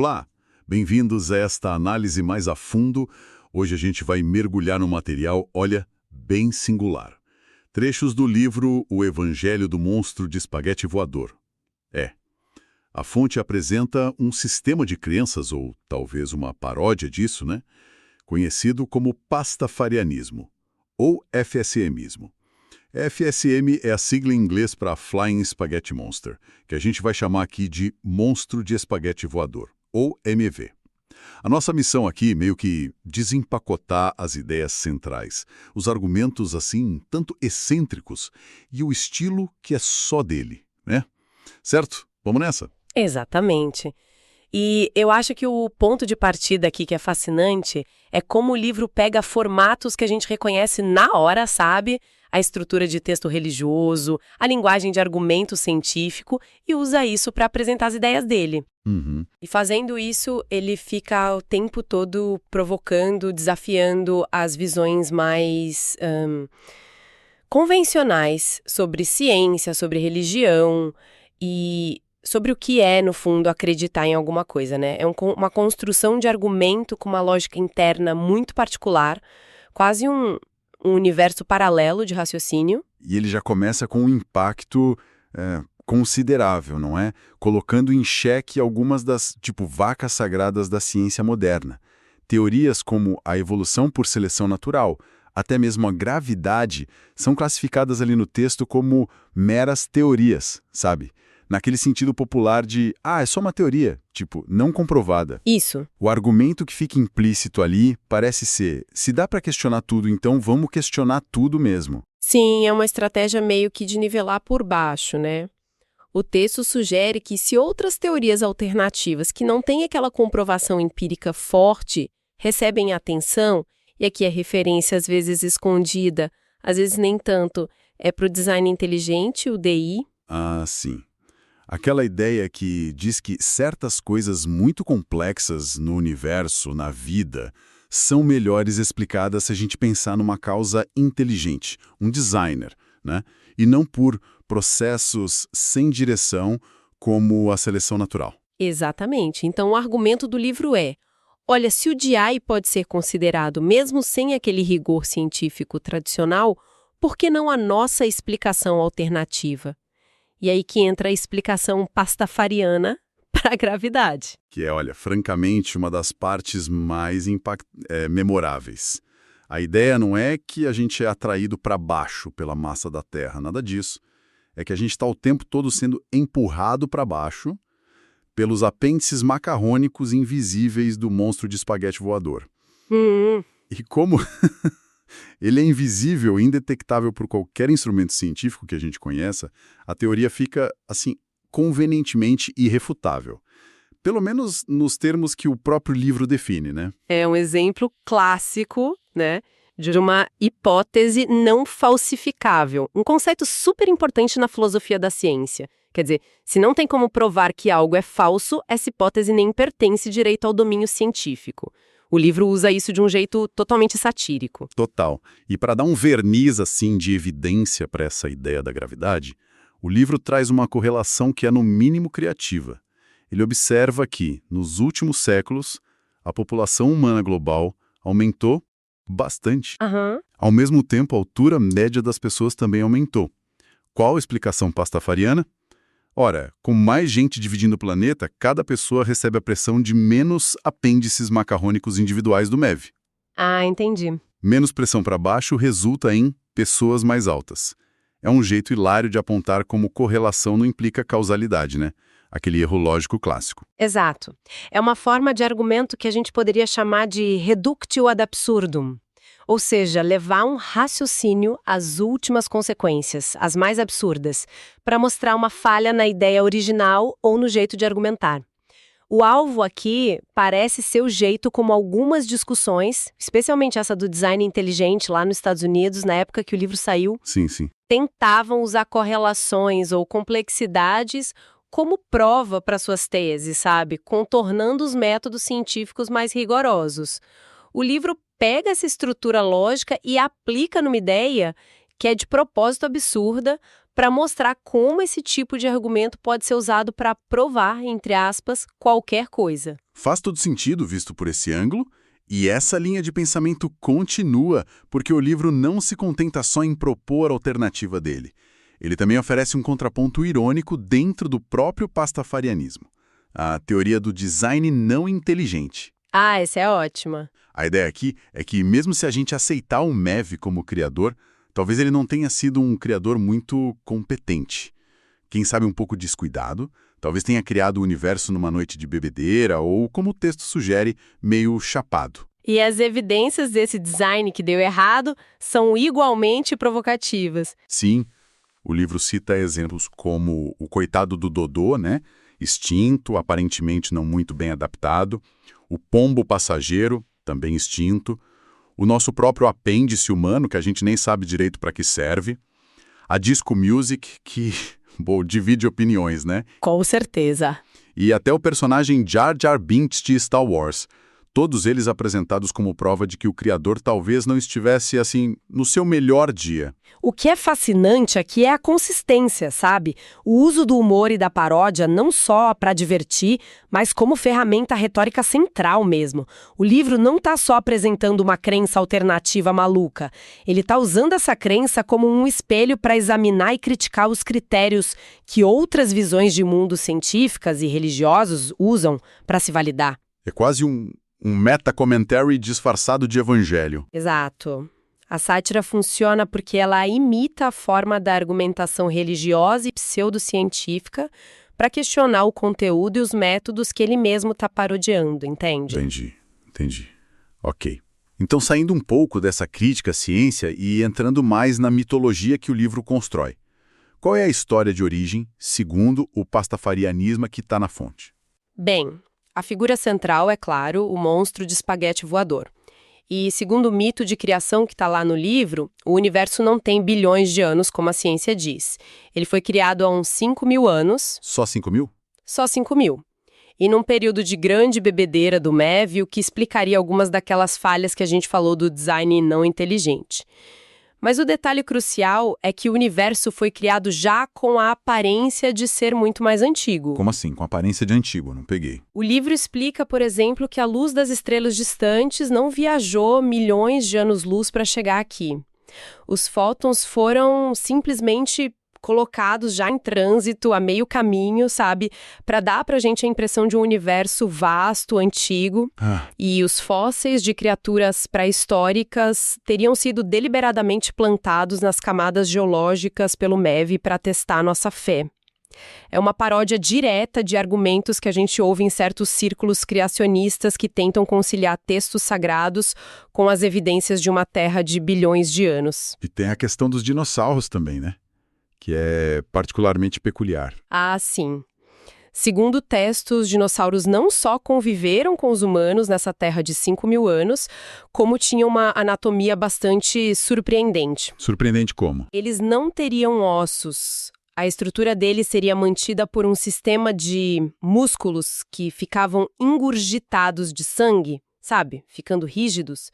Olá, bem-vindos a esta análise mais a fundo. Hoje a gente vai mergulhar no material, olha, bem singular. Trechos do livro O Evangelho do Monstro de Espaguete Voador. A fonte apresenta um sistema de crenças, ou talvez uma paródia disso, né? Conhecido como pastafarianismo, ou FSMismo. FSM é a sigla em inglês para Flying Spaghetti Monster, que a gente vai chamar aqui de Monstro de Espaguete Voador, ou MV. A nossa missão aqui meio que desempacotar as ideias centrais, os argumentos assim, tanto excêntricos, e o estilo que é só dele, né? Certo? Vamos nessa? Exatamente. E eu acho que o ponto de partida aqui que é fascinante é como o livro pega formatos que a gente reconhece na hora, sabe? A estrutura de texto religioso, a linguagem de argumento científico e usa isso para apresentar as ideias dele. E fazendo isso, ele fica o tempo todo provocando, desafiando as visões mais convencionais sobre ciência, sobre religião e sobre o que é, no fundo, acreditar em alguma coisa, né? É uma construção de argumento com uma lógica interna muito particular, quase um universo paralelo de raciocínio. E ele já começa com um impacto considerável, não é? Colocando em xeque algumas das, vacas sagradas da ciência moderna. Teorias como a evolução por seleção natural, até mesmo a gravidade, são classificadas ali no texto como meras teorias, sabe? Naquele sentido popular de, é só uma teoria, não comprovada. Isso. O argumento que fica implícito ali parece ser, se dá para questionar tudo, então vamos questionar tudo mesmo. Sim, é uma estratégia meio que de nivelar por baixo, né? O texto sugere que se outras teorias alternativas que não têm aquela comprovação empírica forte recebem atenção, e aqui é referência às vezes escondida, às vezes nem tanto, é para o design inteligente, o DI. Ah, sim. Aquela ideia que diz que certas coisas muito complexas no universo, na vida, são melhores explicadas se a gente pensar numa causa inteligente, um designer, né? E não por processos sem direção como a seleção natural. Exatamente. Então o argumento do livro é, olha, se o DI pode ser considerado mesmo sem aquele rigor científico tradicional, por que não a nossa explicação alternativa? E aí que entra a explicação pastafariana para a gravidade. Que é, olha, francamente, uma das partes mais memoráveis. A ideia não é que a gente é atraído para baixo pela massa da Terra, nada disso. É que a gente está o tempo todo sendo empurrado para baixo pelos apêndices macarrônicos invisíveis do monstro de espaguete voador. E como ele é invisível e indetectável por qualquer instrumento científico que a gente conheça, a teoria fica, assim, convenientemente irrefutável. Pelo menos nos termos que o próprio livro define, né? É um exemplo clássico, né, de uma hipótese não falsificável. Um conceito super importante na filosofia da ciência. Quer dizer, se não tem como provar que algo é falso, essa hipótese nem pertence direito ao domínio científico. O livro usa isso de um jeito totalmente satírico. Total. E para dar um verniz, assim, de evidência para essa ideia da gravidade, o livro traz uma correlação que é, no mínimo, criativa. Ele observa que, nos últimos séculos, a população humana global aumentou bastante. Ao mesmo tempo, a altura média das pessoas também aumentou. Qual a explicação pastafariana? Ora, com mais gente dividindo o planeta, cada pessoa recebe a pressão de menos apêndices macarrônicos individuais do MEV. Ah, entendi. Menos pressão para baixo resulta em pessoas mais altas. É um jeito hilário de apontar como correlação não implica causalidade, né? Aquele erro lógico clássico. Exato. É uma forma de argumento que a gente poderia chamar de reductio ad absurdum. Ou seja, levar um raciocínio às últimas consequências, as mais absurdas, para mostrar uma falha na ideia original ou no jeito de argumentar. O alvo aqui parece ser o jeito como algumas discussões, especialmente essa do design inteligente lá nos Estados Unidos, na época que o livro saiu, Sim. tentavam usar correlações ou complexidades como prova para suas teses, sabe? Contornando os métodos científicos mais rigorosos. O livro pega essa estrutura lógica e aplica numa ideia que é de propósito absurda para mostrar como esse tipo de argumento pode ser usado para provar, entre aspas, qualquer coisa. Faz todo sentido visto por esse ângulo, e essa linha de pensamento continua, porque o livro não se contenta só em propor a alternativa dele. Ele também oferece um contraponto irônico dentro do próprio pastafarianismo, a teoria do design não inteligente. Ah, essa é ótima. A ideia aqui é que, mesmo se a gente aceitar o Mev como criador, talvez ele não tenha sido um criador muito competente. Quem sabe um pouco descuidado, talvez tenha criado o universo numa noite de bebedeira ou, como o texto sugere, meio chapado. E as evidências desse design que deu errado são igualmente provocativas. Sim, o livro cita exemplos como o coitado do Dodô, né? Extinto, aparentemente não muito bem adaptado, o pombo passageiro, também extinto, o nosso próprio apêndice humano, que a gente nem sabe direito para que serve, a Disco Music, que, bom, divide opiniões, né? Com certeza. E até o personagem Jar Jar Binks de Star Wars, todos eles apresentados como prova de que o criador talvez não estivesse, assim, no seu melhor dia. O que é fascinante aqui é a consistência, sabe? O uso do humor e da paródia não só para divertir, mas como ferramenta retórica central mesmo. O livro não está só apresentando uma crença alternativa maluca. Ele está usando essa crença como um espelho para examinar e criticar os critérios que outras visões de mundo científicas e religiosos usam para se validar. É quase um meta-commentary disfarçado de evangelho. Exato. A sátira funciona porque ela imita a forma da argumentação religiosa e pseudocientífica para questionar o conteúdo e os métodos que ele mesmo está parodiando, entende? Entendi. Ok. Então, saindo um pouco dessa crítica à ciência e entrando mais na mitologia que o livro constrói. Qual é a história de origem, segundo o pastafarianismo que está na fonte? Bem, a figura central é, claro, o monstro de espaguete voador. E, segundo o mito de criação que está lá no livro, o universo não tem bilhões de anos, como a ciência diz. Ele foi criado há uns 5.000 anos. Só 5.000? Só 5.000. E num período de grande bebedeira do MEV, o que explicaria algumas daquelas falhas que a gente falou do design não inteligente. Mas o detalhe crucial é que o universo foi criado já com a aparência de ser muito mais antigo. Como assim? Com aparência de antigo? Não peguei. O livro explica, por exemplo, que a luz das estrelas distantes não viajou milhões de anos-luz para chegar aqui. Os fótons foram simplesmente colocados já em trânsito, a meio caminho, sabe? Para dar pra gente a impressão de um universo vasto, antigo. E os fósseis de criaturas pré-históricas teriam sido deliberadamente plantados nas camadas geológicas pelo MEV para testar nossa fé. É uma paródia direta de argumentos que a gente ouve em certos círculos criacionistas que tentam conciliar textos sagrados com as evidências de uma terra de bilhões de anos. E tem a questão dos dinossauros também, né? Que é particularmente peculiar. Ah, sim. Segundo o texto, os dinossauros não só conviveram com os humanos nessa terra de 5.000 anos, como tinham uma anatomia bastante surpreendente. Surpreendente como? Eles não teriam ossos. A estrutura deles seria mantida por um sistema de músculos que ficavam engurgitados de sangue, sabe? Ficando rígidos.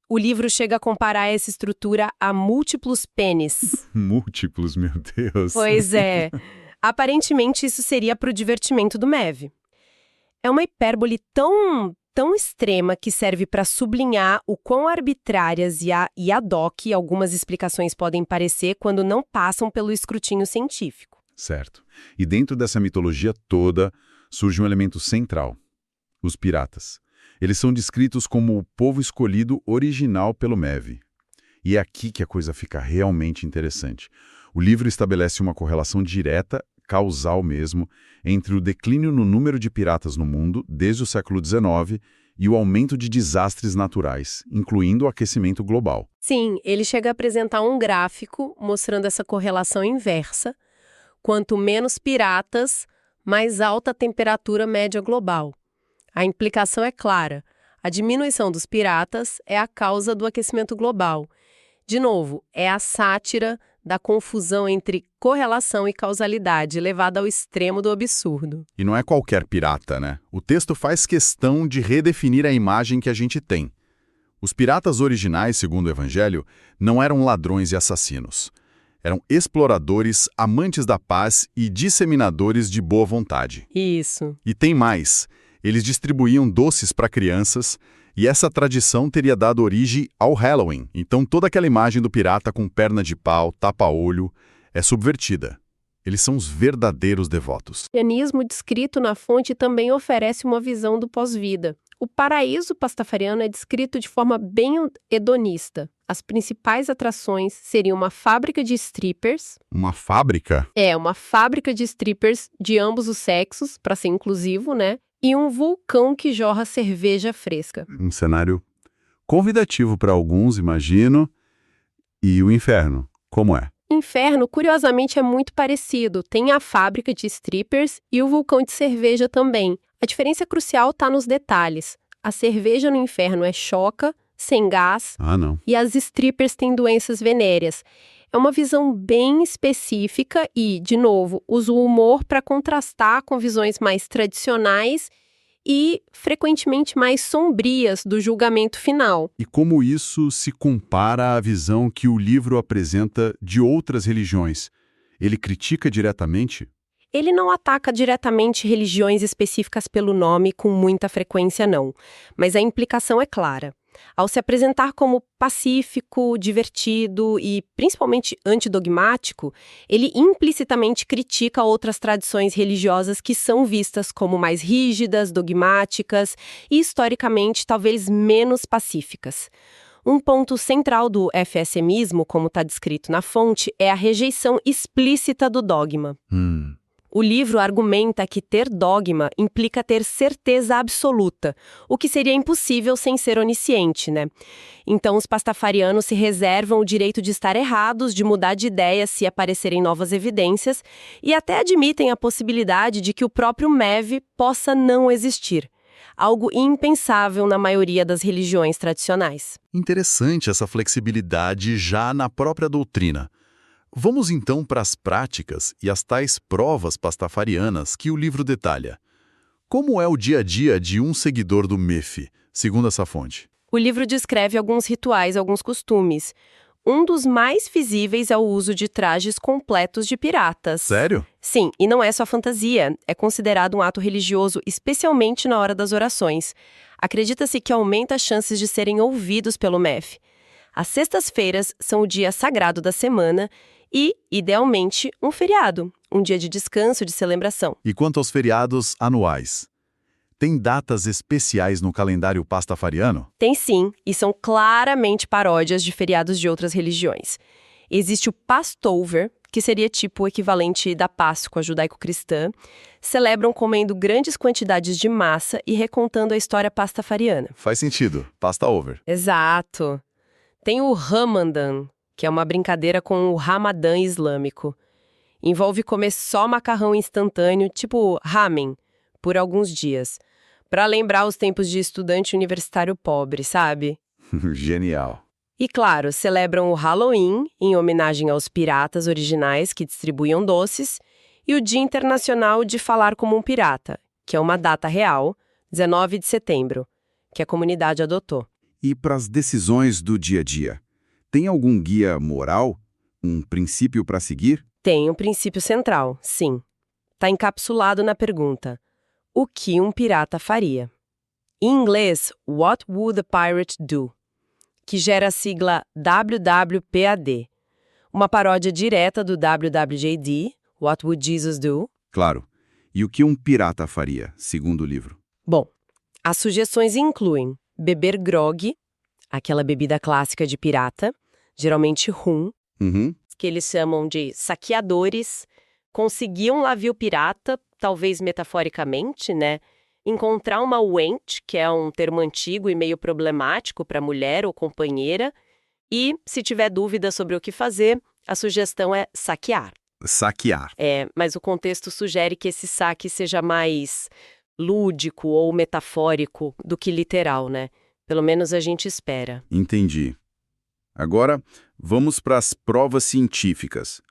O livro chega a comparar essa estrutura a múltiplos pênis. Múltiplos, meu Deus. Pois é. Aparentemente, isso seria para o divertimento do MEV. É uma hipérbole tão extrema que serve para sublinhar o quão arbitrárias e ad hoc algumas explicações podem parecer quando não passam pelo escrutínio científico. Certo. E dentro dessa mitologia toda surge um elemento central: os piratas. Eles são descritos como o povo escolhido original pelo MEV. E é aqui que a coisa fica realmente interessante. O livro estabelece uma correlação direta, causal mesmo, entre o declínio no número de piratas no mundo, desde o século XIX, e o aumento de desastres naturais, incluindo o aquecimento global. Sim, ele chega a apresentar um gráfico mostrando essa correlação inversa. Quanto menos piratas, mais alta a temperatura média global. A implicação é clara. A diminuição dos piratas é a causa do aquecimento global. De novo, é a sátira da confusão entre correlação e causalidade, levada ao extremo do absurdo. E não é qualquer pirata, né? O texto faz questão de redefinir a imagem que a gente tem. Os piratas originais, segundo o Evangelho, não eram ladrões e assassinos. Eram exploradores, amantes da paz e disseminadores de boa vontade. Isso. E tem mais. Eles distribuíam doces para crianças e essa tradição teria dado origem ao Halloween. Então toda aquela imagem do pirata com perna de pau, tapa-olho, é subvertida. Eles são os verdadeiros devotos. O cristianismo descrito na fonte também oferece uma visão do pós-vida. O paraíso pastafariano é descrito de forma bem hedonista. As principais atrações seriam uma fábrica de strippers. Uma fábrica? Uma fábrica de strippers de ambos os sexos, para ser inclusivo, né? E um vulcão que jorra cerveja fresca. Um cenário convidativo para alguns, imagino. E o inferno, como é? Inferno, curiosamente, é muito parecido. Tem a fábrica de strippers e o vulcão de cerveja também. A diferença crucial está nos detalhes. A cerveja no inferno é choca, sem gás, Não. e as strippers têm doenças venéreas. É uma visão bem específica e, de novo, usa o humor para contrastar com visões mais tradicionais e, frequentemente, mais sombrias do julgamento final. E como isso se compara à visão que o livro apresenta de outras religiões? Ele critica diretamente? Ele não ataca diretamente religiões específicas pelo nome com muita frequência, não. Mas a implicação é clara. Ao se apresentar como pacífico, divertido e principalmente antidogmático, ele implicitamente critica outras tradições religiosas que são vistas como mais rígidas, dogmáticas e, historicamente, talvez menos pacíficas. Um ponto central do FSMismo, como está descrito na fonte, é a rejeição explícita do dogma. O livro argumenta que ter dogma implica ter certeza absoluta, o que seria impossível sem ser onisciente, né? Então, os pastafarianos se reservam o direito de estar errados, de mudar de ideia se aparecerem novas evidências, e até admitem a possibilidade de que o próprio MEV possa não existir. Algo impensável na maioria das religiões tradicionais. Interessante essa flexibilidade já na própria doutrina. Vamos então para as práticas e as tais provas pastafarianas que o livro detalha. Como é o dia a dia de um seguidor do MEF, segundo essa fonte? O livro descreve alguns rituais, alguns costumes. Um dos mais visíveis é o uso de trajes completos de piratas. Sério? Sim, e não é só fantasia. É considerado um ato religioso, especialmente na hora das orações. Acredita-se que aumenta as chances de serem ouvidos pelo MEF. As sextas-feiras são o dia sagrado da semana e, idealmente, um feriado, um dia de descanso, de celebração. E quanto aos feriados anuais? Tem datas especiais no calendário pastafariano? Tem sim, e são claramente paródias de feriados de outras religiões. Existe o Passover, que seria tipo o equivalente da Páscoa judaico-cristã. Celebram comendo grandes quantidades de massa e recontando a história pastafariana. Faz sentido. Passover. Exato. Tem o Ramadan, que é uma brincadeira com o Ramadã islâmico. Envolve comer só macarrão instantâneo, tipo ramen, por alguns dias, para lembrar os tempos de estudante universitário pobre, sabe? Genial. E claro, celebram o Halloween, em homenagem aos piratas originais que distribuíam doces, e o Dia Internacional de Falar como um Pirata, que é uma data real, 19 de setembro, que a comunidade adotou. E para as decisões do dia a dia, tem algum guia moral? Um princípio para seguir? Tem um princípio central, sim. Está encapsulado na pergunta: o que um pirata faria? Em inglês, What would a pirate do? Que gera a sigla WWPAD, uma paródia direta do WWJD, What would Jesus do? Claro. E o que um pirata faria, segundo o livro? Bom, as sugestões incluem beber grog, aquela bebida clássica de pirata, geralmente rum, que eles chamam de saqueadores, conseguir um navio pirata, talvez metaforicamente, né? Encontrar uma wench, que é um termo antigo e meio problemático para mulher ou companheira, e, se tiver dúvida sobre o que fazer, a sugestão é saquear. Saquear. Mas o contexto sugere que esse saque seja mais lúdico ou metafórico do que literal, né? Pelo menos a gente espera. Entendi. Agora, vamos para as provas científicas.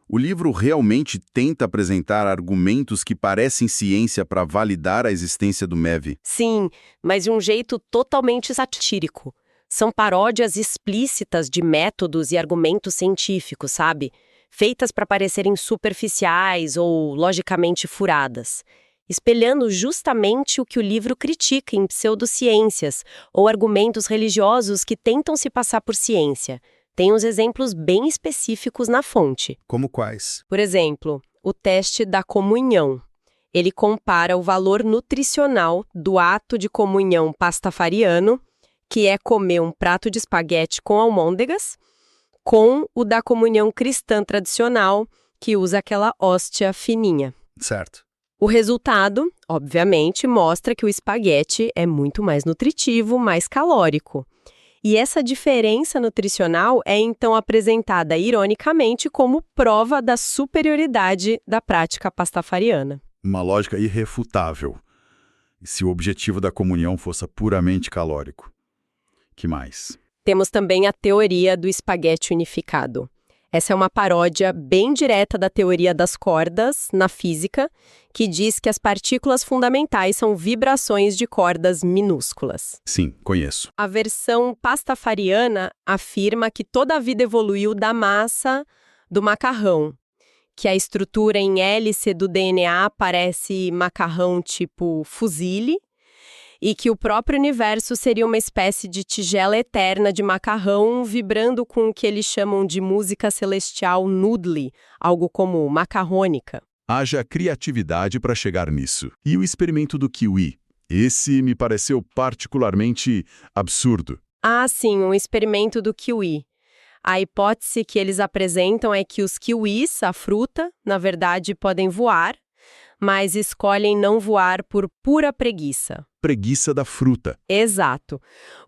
O livro realmente tenta apresentar argumentos que parecem ciência para validar a existência do MEV? Sim, mas de um jeito totalmente satírico. São paródias explícitas de métodos e argumentos científicos, sabe? feitas para parecerem superficiais ou logicamente furadas, espelhando justamente o que o livro critica em pseudociências ou argumentos religiosos que tentam se passar por ciência. Tem uns exemplos bem específicos na fonte. Como quais? Por exemplo, o teste da comunhão. Ele compara o valor nutricional do ato de comunhão pastafariano, que é comer um prato de espaguete com almôndegas, com o da comunhão cristã tradicional, que usa aquela hóstia fininha. Certo. O resultado, obviamente, mostra que o espaguete é muito mais nutritivo, mais calórico. E essa diferença nutricional é então apresentada ironicamente como prova da superioridade da prática pastafariana. Uma lógica irrefutável. E se o objetivo da comunhão fosse puramente calórico? Que mais? Temos também a teoria do espaguete unificado. Essa é uma paródia bem direta da teoria das cordas na física, que diz que as partículas fundamentais são vibrações de cordas minúsculas. Sim, conheço. A versão pastafariana afirma que toda a vida evoluiu da massa do macarrão, que a estrutura em hélice do DNA parece macarrão tipo fuzile, e que o próprio universo seria uma espécie de tigela eterna de macarrão vibrando com o que eles chamam de música celestial noodle, algo como macarrônica. Haja criatividade para chegar nisso. E o experimento do kiwi? Esse me pareceu particularmente absurdo. Ah, sim, um experimento do kiwi. A hipótese que eles apresentam é que os kiwis, a fruta, na verdade podem voar, mas escolhem não voar por pura preguiça. Preguiça da fruta. Exato.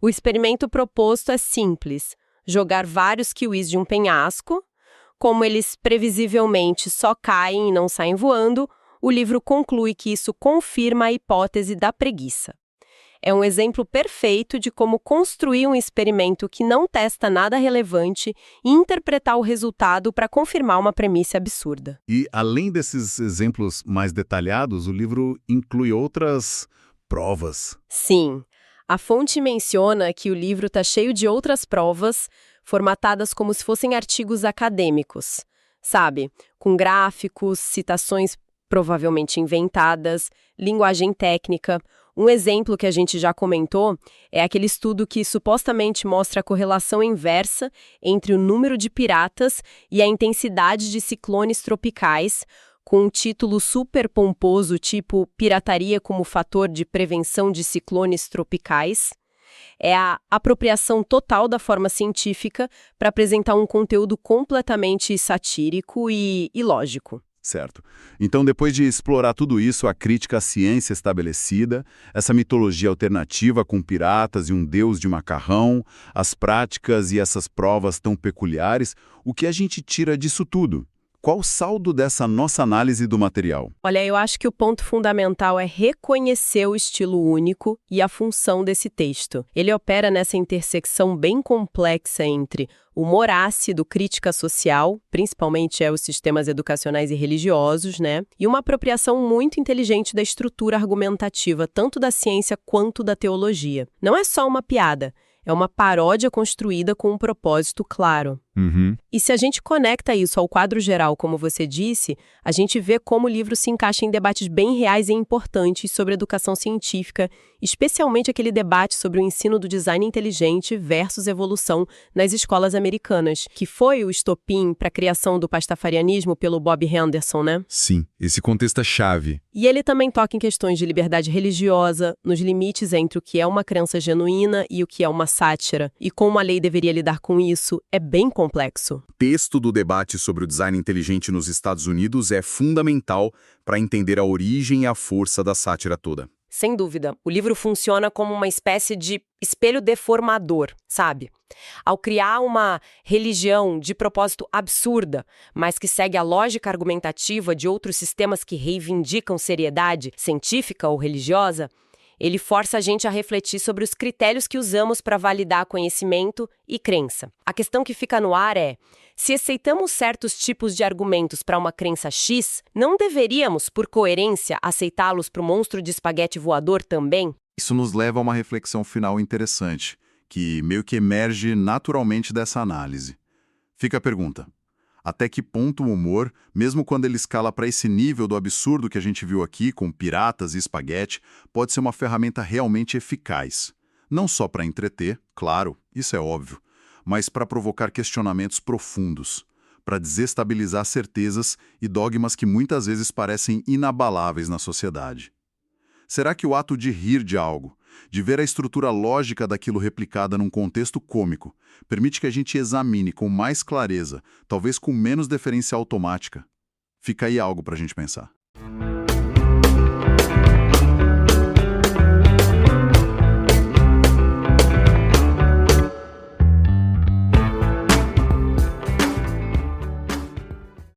O experimento proposto é simples: jogar vários kiwis de um penhasco. Como eles previsivelmente só caem e não saem voando, o livro conclui que isso confirma a hipótese da preguiça. É um exemplo perfeito de como construir um experimento que não testa nada relevante e interpretar o resultado para confirmar uma premissa absurda. E, além desses exemplos mais detalhados, o livro inclui outras provas. Sim, a fonte menciona que o livro está cheio de outras provas, formatadas como se fossem artigos acadêmicos, sabe? Com gráficos, citações provavelmente inventadas, linguagem técnica. Um exemplo que a gente já comentou é aquele estudo que supostamente mostra a correlação inversa entre o número de piratas e a intensidade de ciclones tropicais, com um título super pomposo tipo Pirataria como fator de prevenção de ciclones tropicais. É a apropriação total da forma científica para apresentar um conteúdo completamente satírico e ilógico. Certo. Então, depois de explorar tudo isso, a crítica à ciência estabelecida, essa mitologia alternativa com piratas e um deus de macarrão, as práticas e essas provas tão peculiares, o que a gente tira disso tudo? Qual o saldo dessa nossa análise do material? Olha, eu acho que o ponto fundamental é reconhecer o estilo único e a função desse texto. Ele opera nessa intersecção bem complexa entre humor ácido, crítica social, principalmente os sistemas educacionais e religiosos, né? E uma apropriação muito inteligente da estrutura argumentativa, tanto da ciência quanto da teologia. Não é só uma piada. É uma paródia construída com um propósito claro. E se a gente conecta isso ao quadro geral, como você disse, a gente vê como o livro se encaixa em debates bem reais e importantes sobre educação científica, especialmente aquele debate sobre o ensino do design inteligente versus evolução nas escolas americanas, que foi o estopim para a criação do pastafarianismo pelo Bob Henderson, né? Sim, esse contexto é chave. E ele também toca em questões de liberdade religiosa, nos limites entre o que é uma crença genuína e o que é uma sátira, e como a lei deveria lidar com isso é bem complexo. O texto do debate sobre o design inteligente nos Estados Unidos é fundamental para entender a origem e a força da sátira toda. Sem dúvida, o livro funciona como uma espécie de espelho deformador, sabe? Ao criar uma religião de propósito absurda, mas que segue a lógica argumentativa de outros sistemas que reivindicam seriedade científica ou religiosa, ele força a gente a refletir sobre os critérios que usamos para validar conhecimento e crença. A questão que fica no ar é: se aceitamos certos tipos de argumentos para uma crença X, não deveríamos, por coerência, aceitá-los para o monstro de espaguete voador também? Isso nos leva a uma reflexão final interessante, que meio que emerge naturalmente dessa análise. Fica a pergunta: Até que ponto o humor, mesmo quando ele escala para esse nível do absurdo que a gente viu aqui, com piratas e espaguete, pode ser uma ferramenta realmente eficaz. Não só para entreter, claro, isso é óbvio, mas para provocar questionamentos profundos, para desestabilizar certezas e dogmas que muitas vezes parecem inabaláveis na sociedade. Será que o ato de rir de algo, de ver a estrutura lógica daquilo replicada num contexto cômico, permite que a gente examine com mais clareza, talvez com menos deferência automática? Fica aí algo para a gente pensar.